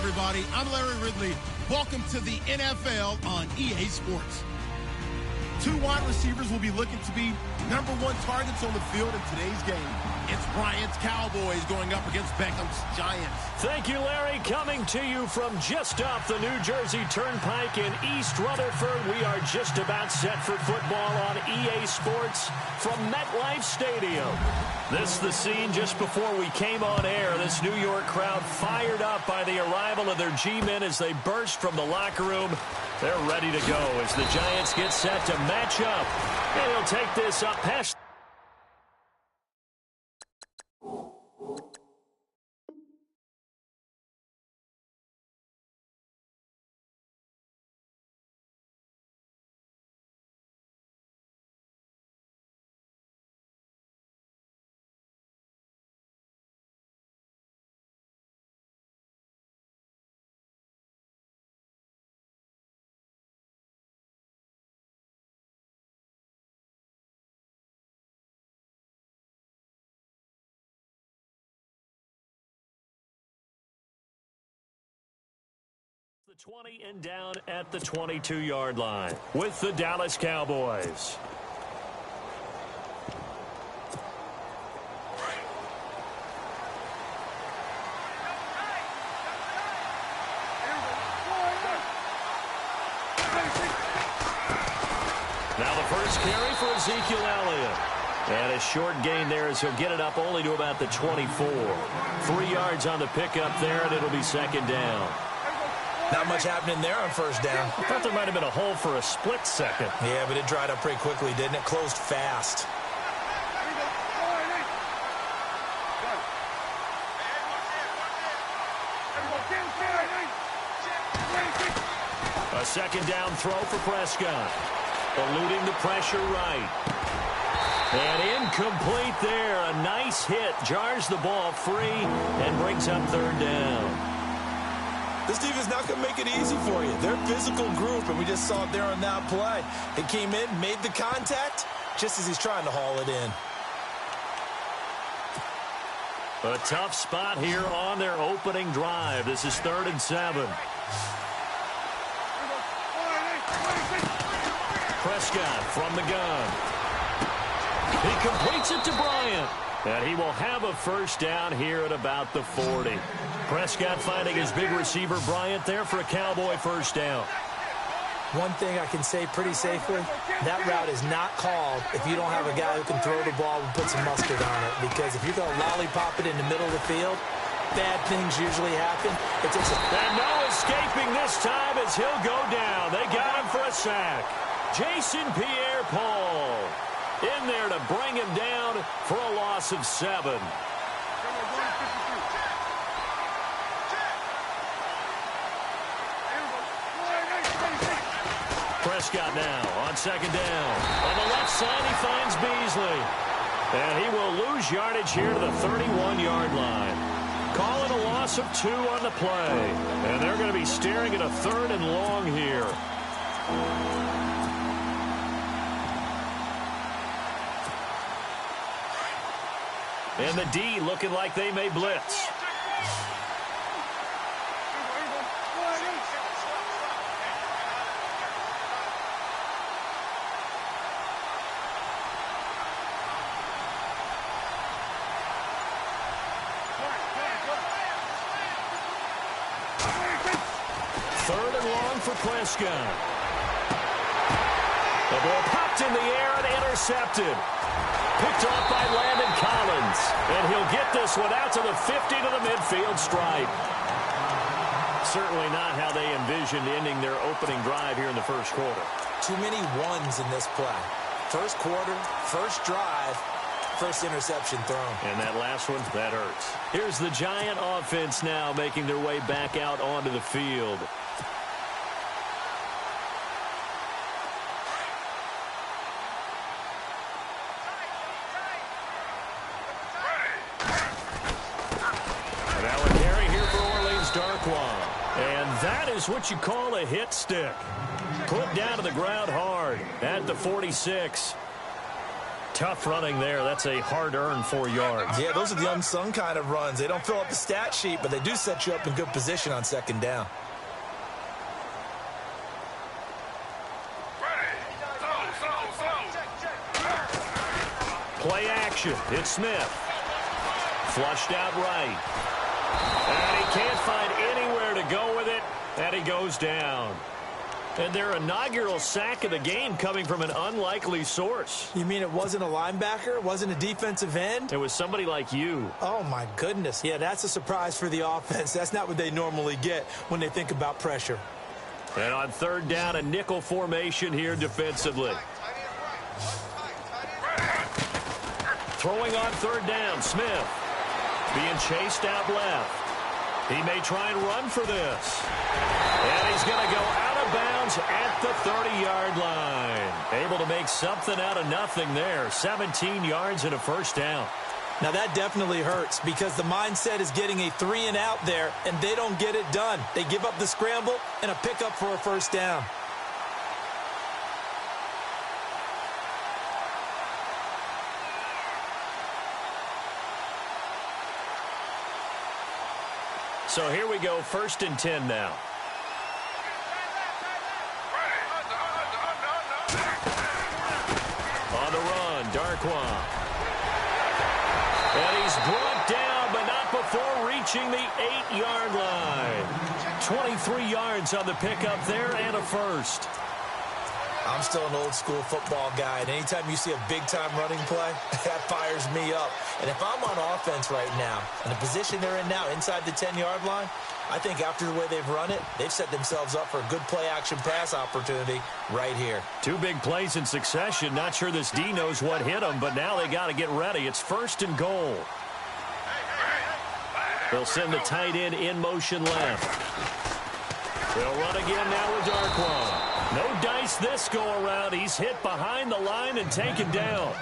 everybody. I'm Larry Ridley. Welcome to the NFL on EA Sports. Two wide receivers will be looking to be #1 targets on the field in today's game. It's Bryant's Cowboys going up against Beckham's Giants. Thank you, Larry. Coming to you from just off the New Jersey Turnpike in East Rutherford. We are just about set for football on EA Sports from MetLife Stadium. This is the scene just before we came on air. This New York crowd fired up by the arrival of their G-men as they burst from the locker room. They're ready to go as the Giants get set to match up. And he'll take this up past the 20 and down at the 22-yard line with the Dallas Cowboys. Now the first carry for Ezekiel Elliott. And a short gain there as he'll get it up only to about the 24. 3 yards on the pickup there, and it'll be second down. Not much happening there on first down. I thought there might have been a hole for a split second. Yeah, but it dried up pretty quickly, didn't it? Closed fast. A second down throw for Prescott. Eluding the pressure right. And incomplete there. A nice hit. Jars the ball free and brings up third down. This defense not going to make it easy for you. They're a physical group, and we just saw it there on that play. It came in, made the contact, just as he's trying to haul it in. A tough spot here on their opening drive. This is 3rd and 7. Prescott from the gun. He completes it to Bryant. And he will have a first down here at about the 40. Prescott finding his big receiver Bryant there for a Cowboy first down. One thing I can say pretty safely, that route is not called if you don't have a guy who can throw the ball and put some mustard on it. Because if you're going to lollipop it in the middle of the field, bad things usually happen. And no escaping this time as he'll go down. They got him for a sack. Jason Pierre-Paul in there to bring him down for a loss of 7. Prescott now on second down. On the left side, he finds Beasley. And he will lose yardage here to the 31-yard line. Calling a loss of 2 on the play. And they're going to be staring at a 3rd and long here. And the D looking like they may blitz. Prescott. The ball popped in the air and intercepted. Picked off by Landon Collins. And he'll get this one out to the 50 to the midfield stripe. Certainly not how they envisioned ending their opening drive here in the first quarter. Too many ones in this play. First quarter, first drive, first interception thrown. And that last one, that hurts. Here's the Giant offense now making their way back out onto the field. And that is what you call a hit stick. Put down to the ground hard at the 46. Tough running there. That's a hard-earned 4 yards. Yeah, those are the unsung kind of runs. They don't fill up the stat sheet, but they do set you up in good position on second down. Play action. It's Smith. Flushed out right. And he can't find anywhere to go with it, and he goes down. And their inaugural sack of the game coming from an unlikely source. You mean it wasn't a linebacker? It wasn't a defensive end? It was somebody like you. Oh, my goodness. Yeah, that's a surprise for the offense. That's not what they normally get when they think about pressure. And on third down, a nickel formation here defensively. Throwing on third down, Smith. Being chased out left. He may try and run for this. And he's going to go out of bounds at the 30-yard line. Able to make something out of nothing there. 17 yards and a first down. Now that definitely hurts because the mindset is getting a 3-and-out there, and they don't get it done. They give up the scramble and a pickup for a first down. So here we go, 1st and 10 now. On the run, Darquan. And he's brought down, but not before reaching the 8-yard line. 23 yards on the pickup there and a first. I'm still an old-school football guy, and anytime you see a big-time running play, that fires me up. And if I'm on offense right now, in the position they're in now, inside the 10-yard line, I think after the way they've run it, they've set themselves up for a good play-action pass opportunity right here. 2 big plays in succession. Not sure this D knows what hit them, but now they got to get ready. It's 1st and goal. They'll send the tight end in motion left. They'll run again now with Darquan. No dice this go-around. He's hit behind the line and taken down.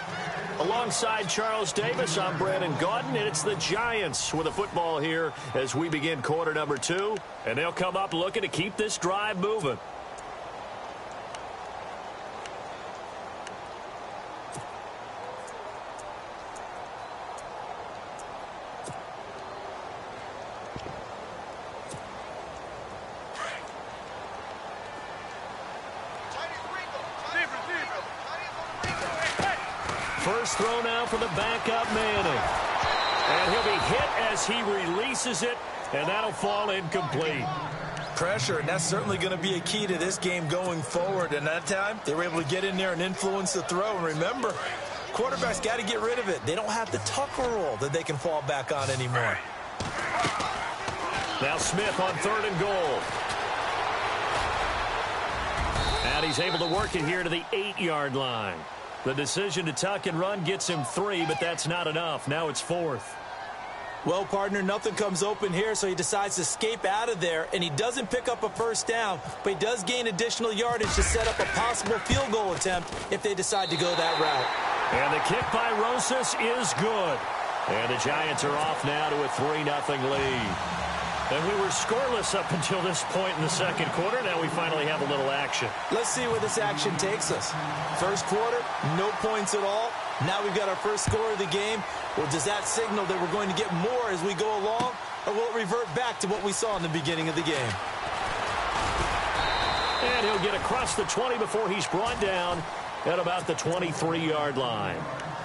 Alongside Charles Davis, I'm Brandon Gaudin, and it's the Giants with a football here as we begin quarter number 2. And they'll come up looking to keep this drive moving. First throw now for the backup Manning. And he'll be hit as he releases it, and that'll fall incomplete. Pressure, and that's certainly going to be a key to this game going forward. And that time, they were able to get in there and influence the throw. And remember, quarterbacks got to get rid of it. They don't have the Tucker rule that they can fall back on anymore. Now Smith on 3rd and goal. And he's able to work it here to the 8-yard line. The decision to tuck and run gets him 3, but that's not enough. Now it's 4th. Well, partner, nothing comes open here, so he decides to escape out of there, and he doesn't pick up a first down, but he does gain additional yardage to set up a possible field goal attempt if they decide to go that route. And the kick by Rosas is good. And the Giants are off now to a 3-0 lead. And we were scoreless up until this point in the second quarter. Now we finally have a little action. Let's see where this action takes us. First quarter, no points at all. Now we've got our first score of the game. Well, does that signal that we're going to get more as we go along? Or will it revert back to what we saw in the beginning of the game? And he'll get across the 20 before he's brought down at about the 23-yard line.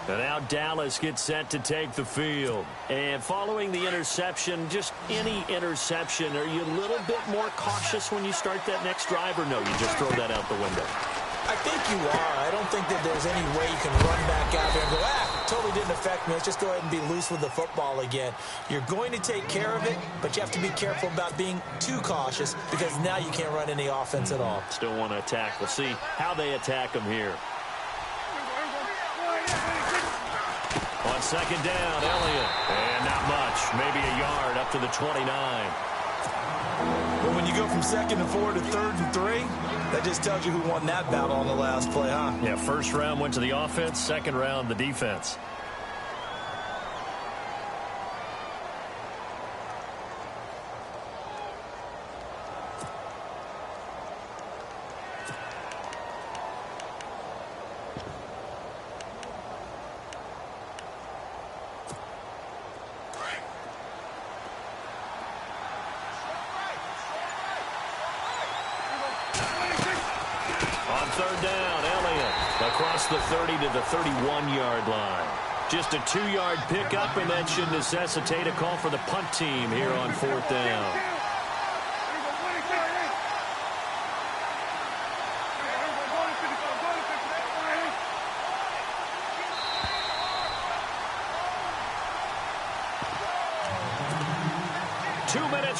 And now Dallas gets set to take the field. And following the interception, just any interception, are you a little bit more cautious when you start that next drive, or no, you just throw that out the window? I think you are. I don't think that there's any way you can run back out there and go, totally didn't affect me. Let's just go ahead and be loose with the football again. You're going to take care of it, but you have to be careful about being too cautious because now you can't run any offense at all. Still want to attack. We'll see how they attack them here. On second down, Elliott. And not much. Maybe a yard up to the 29. But when you go from 2nd and 4 to 3rd and 3, that just tells you who won that battle on the last play, huh? Yeah, first round went to the offense, second round the defense. Third down, Elliott across the 30 to the 31-yard line. Just a 2-yard pickup, and that should necessitate a call for the punt team here on 4th down.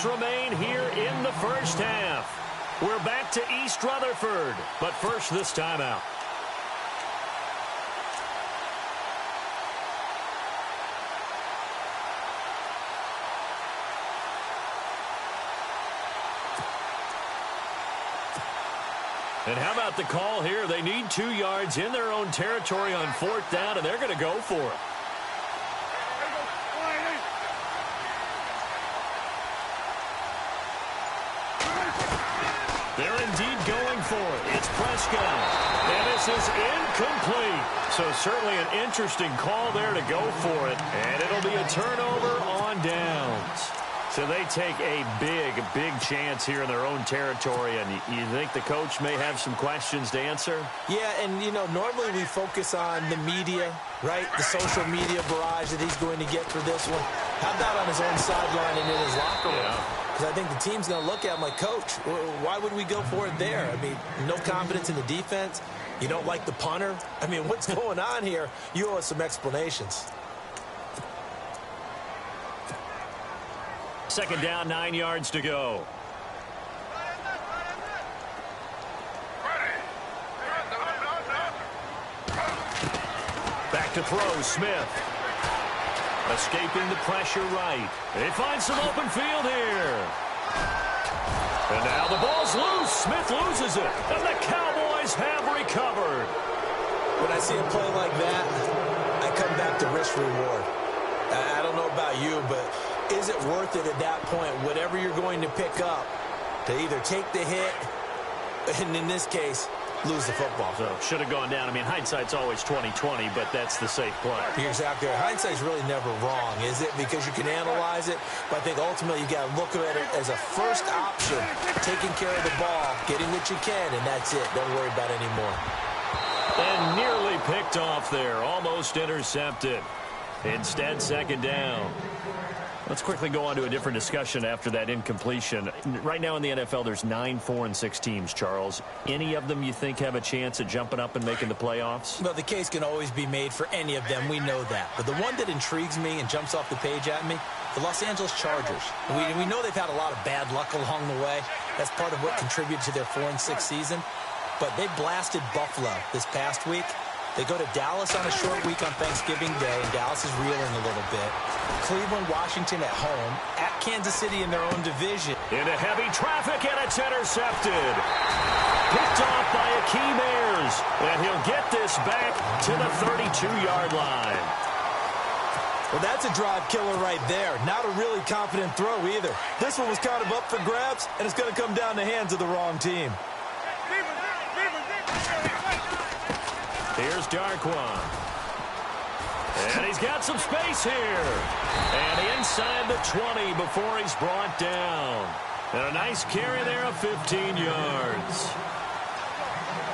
Remain here in the first half. We're back to East Rutherford, but first this timeout. And how about the call here? They need 2 yards in their own territory on 4th down, and they're going to go for it. They're indeed going for it. It's Prescott. And this is incomplete. So certainly an interesting call there to go for it. And it'll be a turnover on downs. So they take a big chance here in their own territory. And you think the coach may have some questions to answer? Yeah, and, you know, normally we focus on the media, right? The social media barrage that he's going to get for this one. How about on his own sideline and in his locker room? Yeah. Because I think the team's going to look at him like, Coach, why would we go for it there? I mean, no confidence in the defense. You don't like the punter. I mean, what's going on here? You owe us some explanations. 2nd down, 9 yards to go. Back to throw, Smith. Escaping the pressure right. They find some open field here. And now the ball's loose. Smith loses it. And the Cowboys have recovered. When I see a play like that, I come back to risk-reward. I don't know about you, but is it worth it at that point, whatever you're going to pick up, to either take the hit, and in this case, lose the football? So should have gone down. I mean, hindsight's always 20/20, but that's the safe play. You're exactly right. Hindsight's really never wrong, is it? Because you can analyze it, but I think ultimately you got to look at it as a first option, taking care of the ball, getting what you can, and that's it. Don't worry about it anymore. And nearly picked off there, almost intercepted. Instead, 2nd down. Let's quickly go on to a different discussion after that incompletion. Right now in the NFL, there's 9 4-6 teams, Charles. Any of them you think have a chance at jumping up and making the playoffs? Well, the case can always be made for any of them. We know that. But the one that intrigues me and jumps off the page at me, the Los Angeles Chargers. We know they've had a lot of bad luck along the way. That's part of what contributed to their 4-6 season. But they blasted Buffalo this past week. They go to Dallas on a short week on Thanksgiving Day, and Dallas is reeling a little bit. Cleveland, Washington at home, at Kansas City in their own division. Into heavy traffic, and it's intercepted. Picked off by Akeem Ayers, and he'll get this back to the 32-yard line. Well, that's a drive killer right there. Not a really confident throw either. This one was kind of up for grabs, and it's going to come down the hands of the wrong team. Here's Darquan. And he's got some space here. And inside the 20 before he's brought down. And a nice carry there of 15 yards.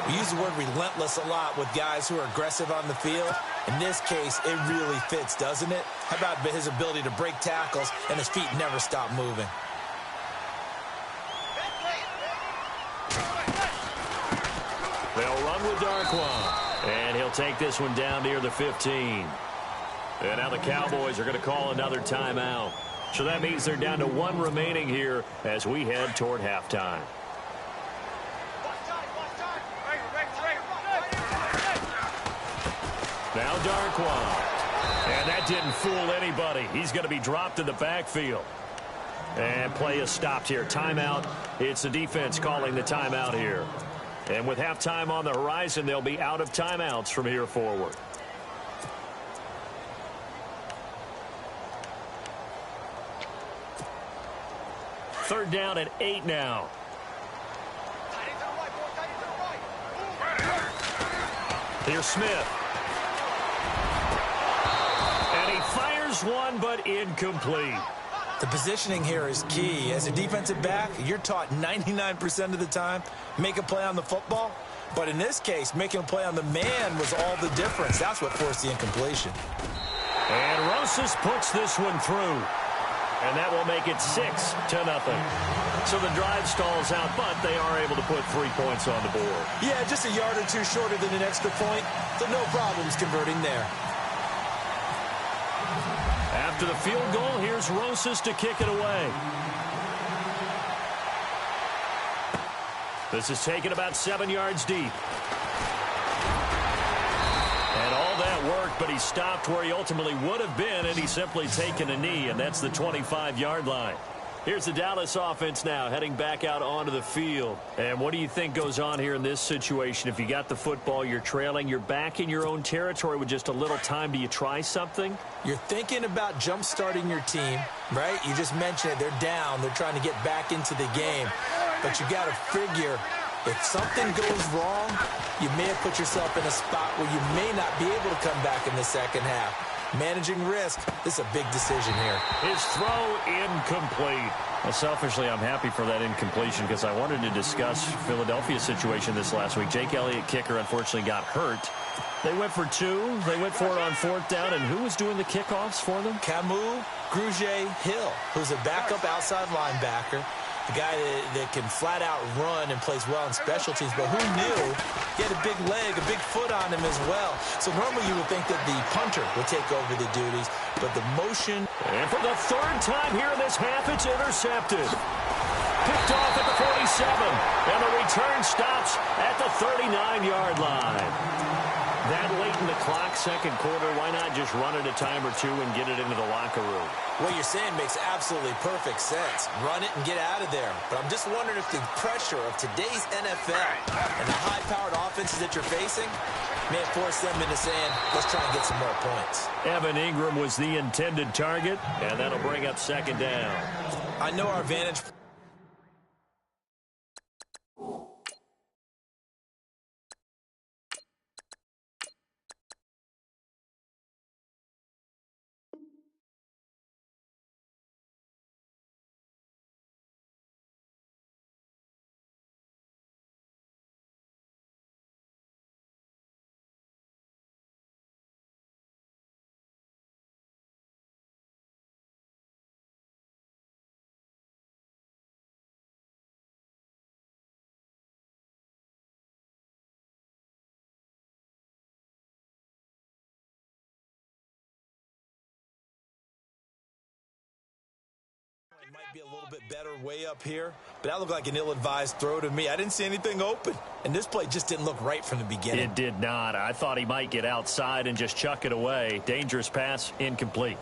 We use the word relentless a lot with guys who are aggressive on the field. In this case, it really fits, doesn't it? How about his ability to break tackles and his feet never stop moving? They'll run with Darquan. And he'll take this one down near the 15. And now the Cowboys are going to call another timeout. So that means they're down to 1 remaining here as we head toward halftime. Now Darquan. And that didn't fool anybody. He's going to be dropped in the backfield. And play is stopped here. Timeout. It's the defense calling the timeout here. And with halftime on the horizon, they'll be out of timeouts from here forward. Third down and 8 now. Here's Smith. And he fires one, but incomplete. The positioning here is key. As a defensive back, you're taught 99% of the time, make a play on the football. But in this case, making a play on the man was all the difference. That's what forced the incompletion. And Rosas puts this one through. And that will make it 6-0. So the drive stalls out, but they are able to put 3 points on the board. Yeah, just a yard or two shorter than an extra point, so no problems converting there. After the field goal, here's Rosas to kick it away. This is taken about 7 yards deep. And all that worked, but he stopped where he ultimately would have been, and he's simply taken a knee, and that's the 25-yard line. Here's the Dallas offense now heading back out onto the field. And what do you think goes on here in this situation? If you got the football, you're trailing, you're back in your own territory with just a little time. Do you try something? You're thinking about jump-starting your team, right? You just mentioned it. They're down. They're trying to get back into the game. But you got to figure, if something goes wrong, you may have put yourself in a spot where you may not be able to come back in the second half. Managing risk, this is a big decision here. His throw incomplete. Well, selfishly, I'm happy for that incompletion because I wanted to discuss Philadelphia's situation this last week. Jake Elliott, kicker, unfortunately got hurt. They went for 2. They went for it on 4th down. And who was doing the kickoffs for them? Camus Grugier-Hill, who's a backup outside linebacker. The guy that can flat-out run and plays well in special teams. But who knew he had a big leg, a big foot on him as well. So normally you would think that the punter would take over the duties. But the motion... And for the 3rd time here in this half, it's intercepted. Picked off at the 47. And the return stops at the 39-yard line. That late in the clock, second quarter, why not just run it a time or two and get it into the locker room? What you're saying makes absolutely perfect sense. Run it and get out of there. But I'm just wondering if the pressure of today's NFL and the high-powered offenses that you're facing may force them into saying, let's try and get some more points. Evan Ingram was the intended target, and that'll bring up 2nd down. I know our advantage... Might be a little bit better way up here, but that looked like an ill-advised throw to me. I didn't see anything open, and this play just didn't look right from the beginning. It did not. I thought he might get outside and just chuck it away. Dangerous pass, incomplete.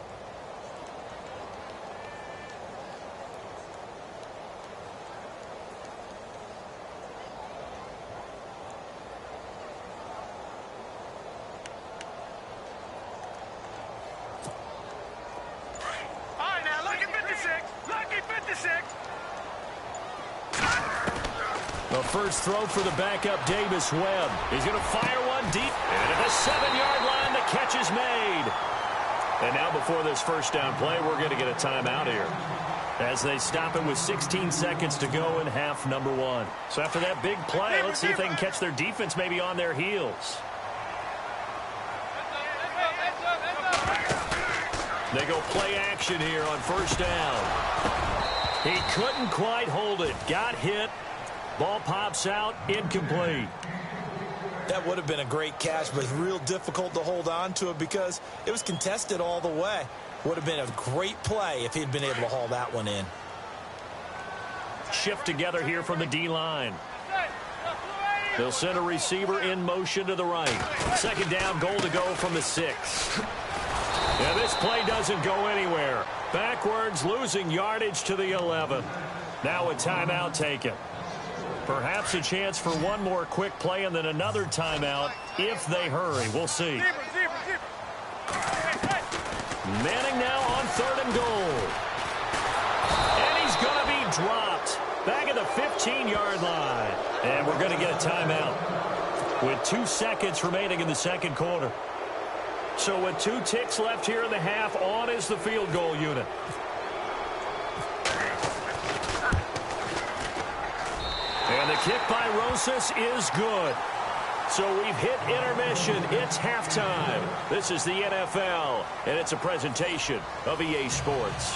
The first throw for the backup, Davis Webb. He's going to fire one deep. And at the 7-yard line, the catch is made. And now before this first down play, we're going to get a timeout here, as they stop it with 16 seconds to go in half number 1. So after that big play, let's see if they can catch their defense maybe on their heels. They go play action here on first down. He couldn't quite hold it. Got hit. Ball pops out, incomplete. That would have been a great catch, but it's real difficult to hold on to it because it was contested all the way. Would have been a great play if he'd been able to haul that one in. Shift together here from the D-line. They'll send a receiver in motion to the right. 2nd down, goal to go from the 6. Yeah, this play doesn't go anywhere. Backwards, losing yardage to the 11. Now a timeout taken. Perhaps a chance for one more quick play and then another timeout if they hurry. We'll see. Manning now on 3rd and goal. And he's going to be dropped back at the 15-yard line. And we're going to get a timeout with 2 seconds remaining in the second quarter. So with 2 ticks left here in the half, on is the field goal unit. And the kick by Rosas is good. So we've hit intermission. It's halftime. This is the NFL, and it's a presentation of EA Sports.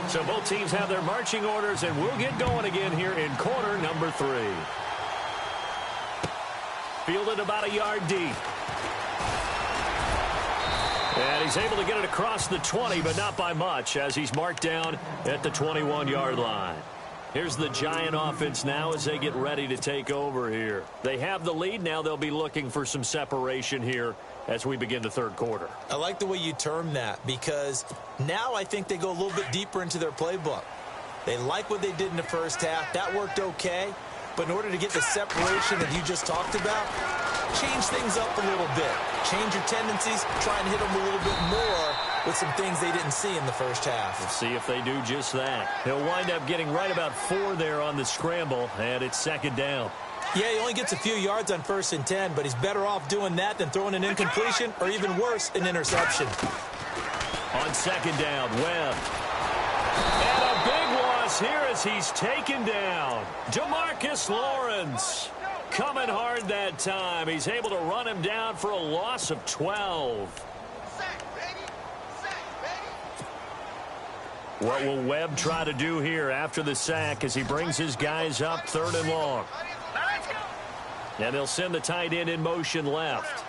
So both teams have their marching orders, and we'll get going again here in quarter number 3. Fielded about a yard deep. And he's able to get it across the 20, but not by much, as he's marked down at the 21-yard line. Here's the Giant offense now as they get ready to take over here. They have the lead. Now they'll be looking for some separation here as we begin the third quarter. I like the way you term that, because now I think they go a little bit deeper into their playbook. They like what they did in the first half. That worked okay. But in order to get the separation that you just talked about, change things up a little bit. Change your tendencies. Try and hit them a little bit more with some things they didn't see in the first half. We'll see if they do just that. He'll wind up getting right about 4 there on the scramble, and it's second down. Yeah, he only gets a few yards on 1st and 10, but he's better off doing that than throwing an incompletion or, even worse, an interception. On second down, Webb. And a big loss here as he's taken down. DeMarcus Lawrence coming hard that time. He's able to run him down for a loss of 12. What will Webb try to do here after the sack as he brings his guys up 3rd and long? And they'll send the tight end in motion left.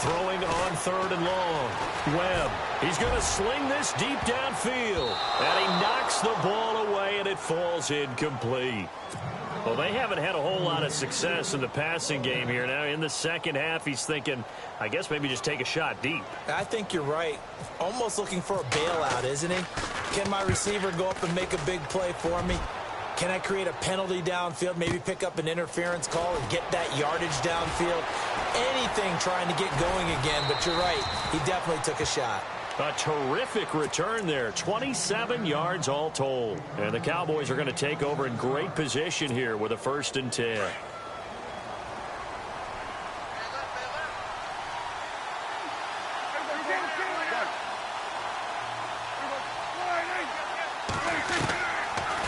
Throwing on 3rd and long. Webb, he's going to sling this deep downfield. And he knocks the ball away, and it falls incomplete. Well, they haven't had a whole lot of success in the passing game here. Now, in the second half, he's thinking, I guess maybe just take a shot deep. I think you're right. Almost looking for a bailout, isn't he? Can my receiver go up and make a big play for me? Can I create a penalty downfield, maybe pick up an interference call and get that yardage downfield? Anything trying to get going again, but you're right. He definitely took a shot. A terrific return there. 27 yards all told. And the Cowboys are going to take over in great position here with a 1st and 10.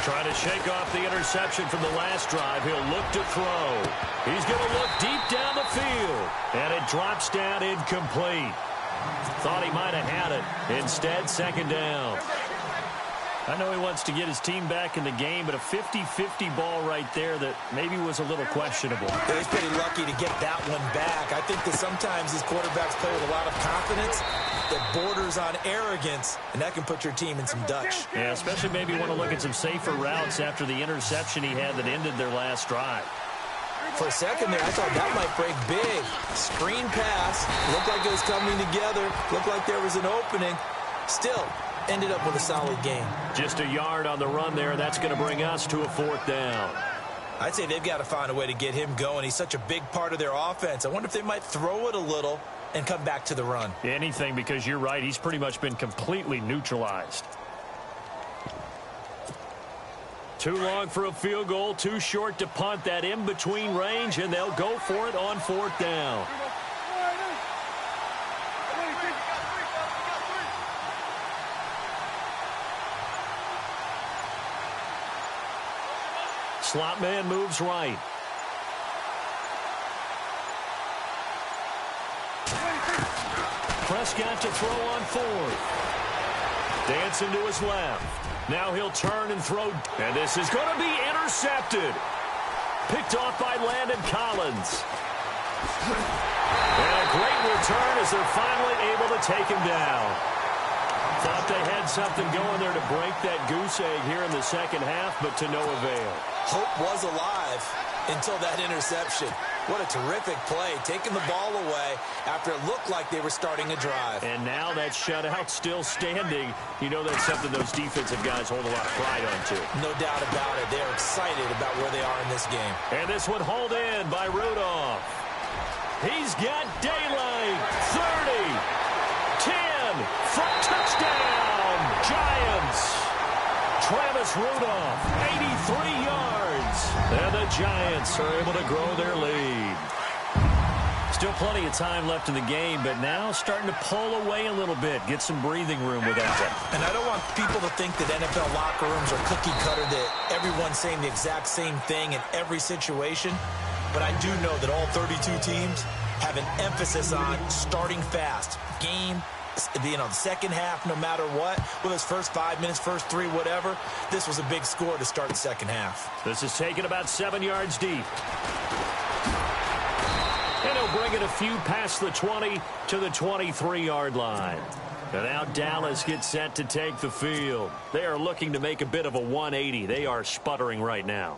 Trying to shake off the interception from the last drive. He'll look to throw. He's going to look deep down the field. And it drops down incomplete. Thought he might have had it. Instead, second down. I know he wants to get his team back in the game, but a 50-50 ball right there that maybe was a little questionable. Yeah, he's pretty lucky to get that one back. I think that sometimes these quarterbacks play with a lot of confidence that borders on arrogance, and that can put your team in some Dutch. Yeah, especially maybe want to look at some safer routes after the interception he had that ended their last drive. For a second there, I thought that might break big. Screen pass. Looked like it was coming together. Looked like there was an opening. Still, ended up with a solid game. Just a yard on the run there. That's going to bring us to a 4th down. I'd say they've got to find a way to get him going. He's such a big part of their offense. I wonder if they might throw it a little and come back to the run. Anything, because you're right. He's pretty much been completely neutralized. Too long for a field goal, too short to punt. That in-between range, and they'll go for it on 4th down. Slot man moves right. Prescott to throw on 4th. Dancing to his left. Now he'll turn and throw. And this is going to be intercepted. Picked off by Landon Collins. And a great return as they're finally able to take him down. Thought they had something going there to break that goose egg here in the second half, but to no avail. Hope was alive until that interception. What a terrific play, taking the ball away after it looked like they were starting a drive. And now that shutout still standing. You know that's something those defensive guys hold a lot of pride on, too. No doubt about it. They're excited about where they are in this game. And this one hauled in by Rudolph. He's got daylight. 30, 10, for touchdown, Giants. Travis Rudolph, 83 yards. And the Giants are able to grow their lead. Still plenty of time left in the game, but now starting to pull away a little bit, get some breathing room with that one. And I don't want people to think that NFL locker rooms are cookie cutter, that everyone's saying the exact same thing in every situation. But I do know that all 32 teams have an emphasis on starting fast. Game, the second half, no matter what, whether it's first 5 minutes, first 3, whatever, this was a big score to start the second half. This is taken about 7 yards deep. And he'll bring it a few past the 20 to the 23-yard line. And now Dallas gets set to take the field. They are looking to make a bit of a 180. They are sputtering right now.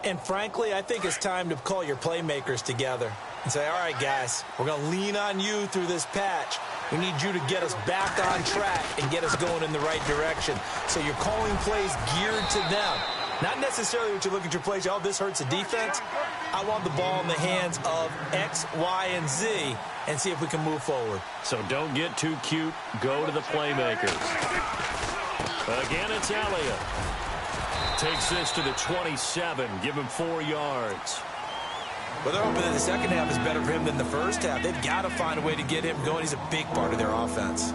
And frankly, I think it's time to call your playmakers together and say, all right, guys, we're going to lean on you through this patch. We need you to get us back on track and get us going in the right direction. So you're calling plays geared to them. Not necessarily what you look at your plays, oh, this hurts the defense. I want the ball in the hands of X, Y, and Z and see if we can move forward. So don't get too cute. Go to the playmakers. Again, it's Elliott. Takes this to the 27. Give him 4 yards. Well, they're hoping that the second half is better for him than the first half. They've got to find a way to get him going. He's a big part of their offense.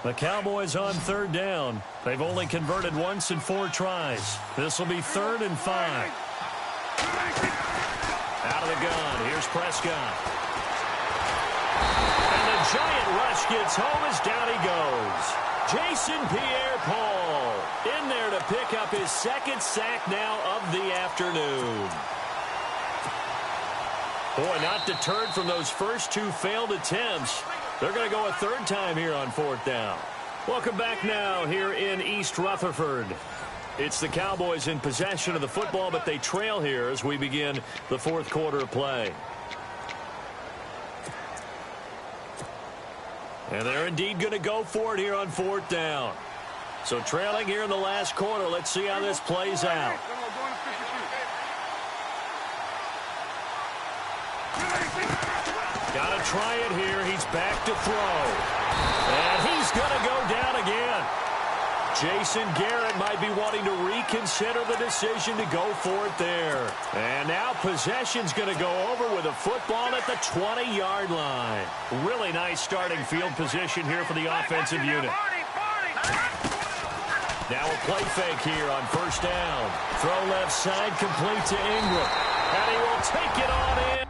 The Cowboys on third down. They've only converted once in 4 tries. This will be 3rd and 5. Out of the gun. Here's Prescott. And the giant rush gets home as down he goes. Jason Pierre-Paul in there to pick up his 2nd sack now of the afternoon. Boy, not deterred from those first 2 failed attempts. They're going to go a 3rd time here on 4th down. Welcome back now here in East Rutherford. It's the Cowboys in possession of the football, but they trail here as we begin the 4th quarter of play. And they're indeed going to go for it here on 4th down. So trailing here in the last quarter. Let's see how this plays out. Got to try it here. He's back to throw. And he's going to go down again. Jason Garrett might be wanting to reconsider the decision to go for it there. And now possession's going to go over with a football at the 20-yard line. Really nice starting field position here for the offensive unit. Now a play fake here on 1st down. Throw left side, complete to Ingram. And he will take it on in.